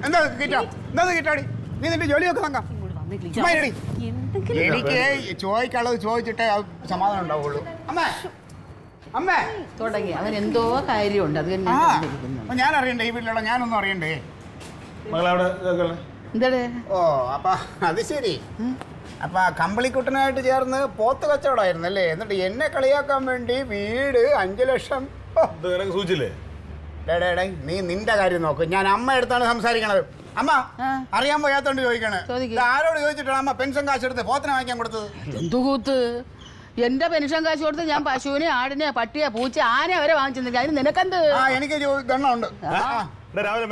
എന്താ കിട്ടോ എന്താ കിട്ടാടി നീ നിന്റെ ജോലിയൊക്കെ നോക്കാം എനിക്ക് ചോദിക്കാനുള്ളത് ചോദിച്ചിട്ടേ സമാധാനം ഉണ്ടാവുള്ളൂ. അമ്മേ അമ്മേ തുടങ്ങി അവൻ എന്തോ കാര്യമുണ്ട് അത് ഞാൻ അറിയണ്ടേ ഈ വീട്ടിലുള്ള ഞാനൊന്നും അറിയണ്ടേ. എന്താ ഓ അപ്പൊ അത് ശരി. അപ്പൊ കമ്പിളിക്കുട്ടനായിട്ട് ചേർന്ന് പോത്ത് കച്ചവടമായിരുന്നു അല്ലേ? എന്നിട്ട് എന്നെ കളിയാക്കാൻ വേണ്ടി വീട് 5 ലക്ഷം. സൂചിച്ചില്ലേ? നീ നിന്റെ കാര്യം നോക്ക്. ഞാൻ അമ്മ എടുത്താണ് സംസാരിക്കണത്. അമ്മ അറിയാൻ പോയാത്തോണ്ട് ചോദിക്കണേ. ആരോട് ചോദിച്ചിട്ടാണ് അമ്മ പെൻഷൻ കാശ് എടുത്ത് പോത്തിനെ വാങ്ങിക്കാൻ കൊടുത്തത്? എന്തുകൂത്ത് എന്റെ പെൻഷൻ കാശ് കൊടുത്ത് ഞാൻ പശുവിനെ ആടിനെ പട്ടിയെ പൂച്ച ആനെ അവരെ വാങ്ങിച്ചിരുന്നില്ല. അതിന് നിനക്കെന്ത്? എനിക്ക് ഗണ്ണമുണ്ട്. രാവിലെ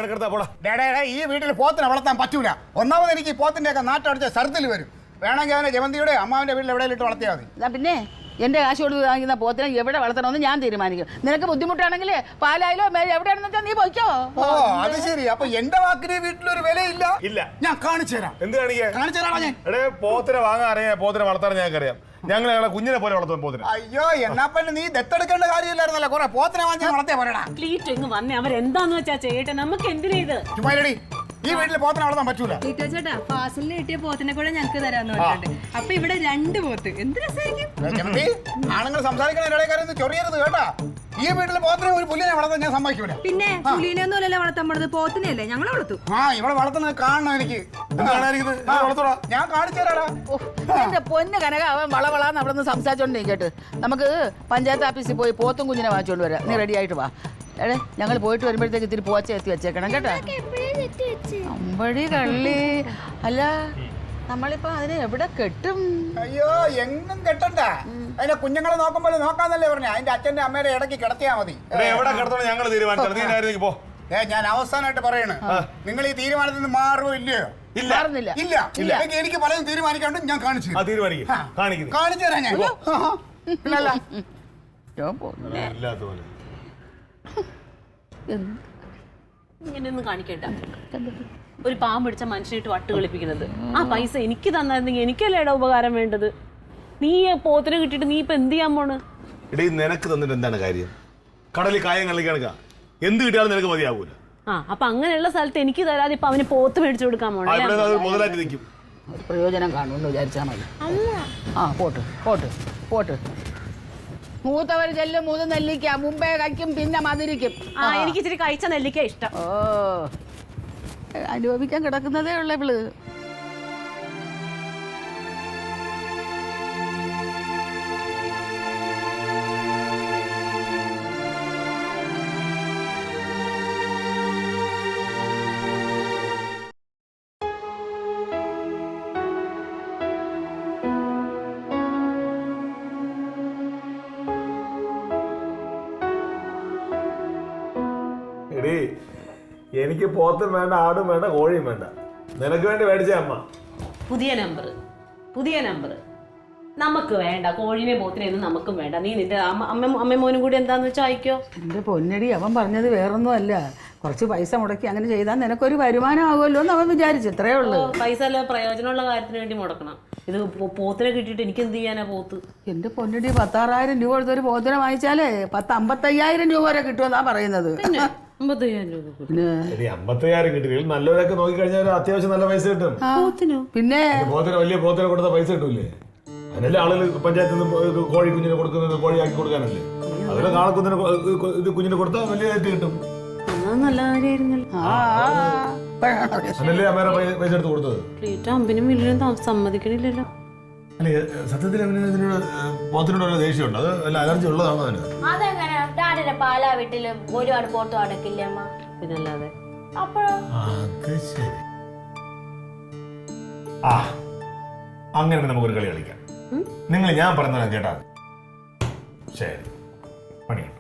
ഈ വീട്ടിൽ പോത്തിനെ വളർത്താൻ പറ്റൂല. ഒന്നാമത് എനിക്ക് പോത്തിന്റെ ഒക്കെ നാട്ടടിച്ച സർദിൽ വരും. വേണമെങ്കിൽ അവനെ ജമന്തിയുടെ അമ്മാവിന്റെ വീട്ടിൽ എവിടെയെങ്കിലും ഇട്ട് വളർത്തിയാൽ മതി. പിന്നെ എന്റെ കാശ് കൊടുത്ത് വാങ്ങിക്കുന്ന പോത്തിനെ എവിടെ വളർത്തണമെന്ന് ഞാൻ തീരുമാനിക്കും. നിനക്ക് ബുദ്ധിമുട്ടാണെങ്കിൽ പാലായാലോ എവിടെയാണെന്ന് വെച്ചാൽ നീ പോയിക്കോ. ഓ അത് ശരി. അപ്പൊ എന്റെ വാക്കിന് വീട്ടിലൊരു വിലയില്ല. ഇല്ല, ഞാൻ കാണിച്ചു തരാം. എന്ത് കാണിച്ചു തരാണോ ഞാൻ? പോത്തിനെ വാങ്ങാൻ അറിയാം, പോത്തിനെ വളർത്താൻ ഞങ്ങൾക്കറിയാം. ഞങ്ങളെ കുഞ്ഞിനെ പോലെ വളർത്തും പോത്തിനെ. അയ്യോ എന്നാ പിന്നെ നീ ദത്തെടുക്കേണ്ട കാര്യമില്ലായിരുന്നല്ലോ. കുറെ പോത്തിനെ വാങ്ങിച്ചാൽ വളർത്തിയാ പോരടാ. വന്നേ അവരെന്താന്ന് വെച്ചാ ചെയ്യട്ടെ, നമുക്ക് എന്തിനാ ഇത്? ചുമ്മാടി ഈ വീട്ടിൽ പോത്തിനെ വളർത്താൻ പറ്റൂല. ചേട്ടാ ഫാസിലിന് കിട്ടിയ പോത്തിനെ കൂടെ ഞങ്ങൾക്ക് തരാന്ന് പറഞ്ഞിട്ടുണ്ട്. അപ്പൊ ഇവിടെ 2 പോത്ത് എന്ത് രസമായിരിക്കും. ആണുങ്ങൾ സംസാരിക്കണ ചൊറിയരുത് കേട്ടാ. ഈ വീട്ടിലെ പോത്തിനെ ഒരു പുല്ലിനെ വളർത്താൻ ഞാൻ സമ്മതിക്കൂല. പിന്നെ പുലിനെ ഒന്നും അല്ലല്ലോ വളർത്താൻ പോണത്, പോത്തിനെയല്ലേ ഞങ്ങൾ വളർത്തു. ഇവിടെ വളർത്തുന്നത് കാണണം എനിക്ക്. ഞാൻ കാണിച്ചു തരാടാ. എന്റെ പൊന്ന് കനക അവൻ വളവളാന്ന് അവിടെ നിന്ന് സംസാരിച്ചോണ്ടേ കേട്ട്. നമുക്ക് പഞ്ചായത്ത് ഓഫീസിൽ പോയി പോത്തും കുഞ്ഞിനെ വാങ്ങിച്ചോണ്ട് വരാം. നീ റെഡി ആയിട്ട് വാ. ഞങ്ങൾ പോയിട്ട് വരുമ്പോഴത്തേക്ക് ഇത്തിരി പോച്ച എത്തി വെച്ചേക്കണം കേട്ടാ. അമ്പടി കള്ളി. അല്ല നമ്മളിപ്പോ അതിനെ എവിടെ കെട്ടും? അയ്യോ എങ്ങും കെട്ടണ്ട. അതിന്റെ കുഞ്ഞുങ്ങളെ നോക്കുമ്പോൾ നോക്കാന്നല്ലേ പറഞ്ഞ. അതിന്റെ അച്ഛന്റെ അമ്മയുടെ ഇടയ്ക്ക് കിടത്തിയാ മതി. ഞാൻ അവസാനമായിട്ട് പറയണ്, നിങ്ങൾ ഈ തീരുമാനത്തിൽ നിന്ന് മാറുമോ ഇല്ലയോ? ഇല്ല. എനിക്ക് പലതും തീരുമാനിക്കാണ്ട് ഞാൻ കാണിച്ചു തരാം. ഞാൻ ഇങ്ങനെയൊന്നും കാണിക്കണ്ട. ഒരു പാമ്പ് പിടിച്ച മനുഷ്യനായിട്ട് വട്ട് കളിപ്പിക്കുന്നത്. ആ പൈസ എനിക്ക് തന്നിരുന്നെങ്കിൽ എനിക്കല്ലേ ഇട ഉപകാരം വേണ്ടത്. നീ പോത്തിനെ കിട്ടിയിട്ട് നീ ഇപ്പൊ എന്ത് ചെയ്യാൻ പോണ്? നിനക്ക് തന്നിട്ട് എന്താണ് കാര്യം? കടലിൽ കായം കളിക്കാണ്. എന്ത് കിട്ടിയാലും നിനക്ക് മതിയാവൂല. അപ്പൊ അങ്ങനെയുള്ള സ്ഥലത്ത് എനിക്ക് തരാതെ ഇപ്പൊ അവന് പോത്ത് മേടിച്ചു കൊടുക്കാൻ പോണേ. മുതലാക്കി നിൽക്കും. പ്രയോജനം കാണുമെന്ന് വിചാരിച്ചാൽ മതി. Pot pot pot. മൂത്തവർ ചെല്ലും മൂന്ന് നെല്ലിക്ക മുമ്പേ കഴിക്കും പിന്നെ മധുരിക്കും. എനിക്ക് ഇച്ചിരി കഴിച്ച നെല്ലിക്ക ഇഷ്ടം. ഓ അനുഭവിക്കാൻ കിടക്കുന്നതേ ഉള്ള ഇവള്. എനിക്ക് പോത്തും വേണ്ട, ആടും വേണ്ട, കോഴിയും വേണ്ട. നിനക്ക് വേണ്ടി മേടിച്ച അമ്മ. പുതിയ നമ്പർ നമുക്ക് വേണ്ട. കോഴിനെ പോത്തിനെയൊന്നും നമുക്കും വേണ്ട. നീ നിന്റെ അമ്മമോനും കൂടി എന്താന്ന് വെച്ചാൽ അയക്കോ. എന്റെ പൊന്നടി അവൻ പറഞ്ഞത് വേറൊന്നും അല്ല. കുറച്ച് പൈസ മുടക്കി അങ്ങനെ ചെയ്താൽ നിനക്കൊരു വരുമാനം ആകുമല്ലോ എന്ന് അവൻ വിചാരിച്ചു. ഇത്രേ ഉള്ളൂ. പൈസ അല്ല, പ്രയോജനമുള്ള കാര്യത്തിന് വേണ്ടി മുടക്കണം. ഇത് പോത്തിനെ കിട്ടിയിട്ട് എനിക്ക് എന്ത് ചെയ്യാനാ പോത്ത്? എന്റെ പൊന്നടി 16,000 രൂപ കൊടുത്തൊരു പോത്തിനെ വാങ്ങിച്ചാലേ 55,000 രൂപ വരെ കിട്ടുമെന്നാ പറയുന്നത്. 55,000 കിട്ടില്ല. നല്ലവരൊക്കെ നോക്കി കഴിഞ്ഞാൽ അത്യാവശ്യം നല്ല പൈസ കിട്ടും. പിന്നെ വലിയ പോത്തിനെ കൊടുത്ത പൈസ കിട്ടൂലേ? അതിനല്ലേ ആളുകൾ പഞ്ചായത്തിൽ നിന്ന് കോഴി കുഞ്ഞിനെ കൊടുക്കുന്നത്? കോഴിയാക്കി കൊടുക്കാനല്ലേ? അതിലെ കാളക്കുഞ്ഞിനെ ഇത് കുഞ്ഞിനെ കൊടുത്താൽ വലിയതായിട്ട് കിട്ടും. നല്ല കാര്യമായിരുന്നല്ലോ. അതല്ലേ അമ്മേരെ പൈസ എടുത്ത് കൊടുത്തത്. അമ്പിനും മില്ലിനും സമ്മതിക്കണില്ലല്ലോ. അല്ലെ സത്യത്തിൽ പോത്തിനോട് ദേഷ്യമുണ്ട്. അത് വല്ല അലർജി ഉള്ളതാണോ അതിന്? അതെങ്ങനെ പാലാ വീട്ടില് ഒരുപാട് പോത്ത് അടക്കില്ലേ അമ്മ? പിന്നല്ലാതെ. അപ്പോഴോ? അത് ശരി. അങ്ങനെ നമുക്കൊരു കളി കളിക്കാം. നിങ്ങൾ ഞാൻ പറഞ്ഞ കേട്ടാ ശരി പണിയാണ്.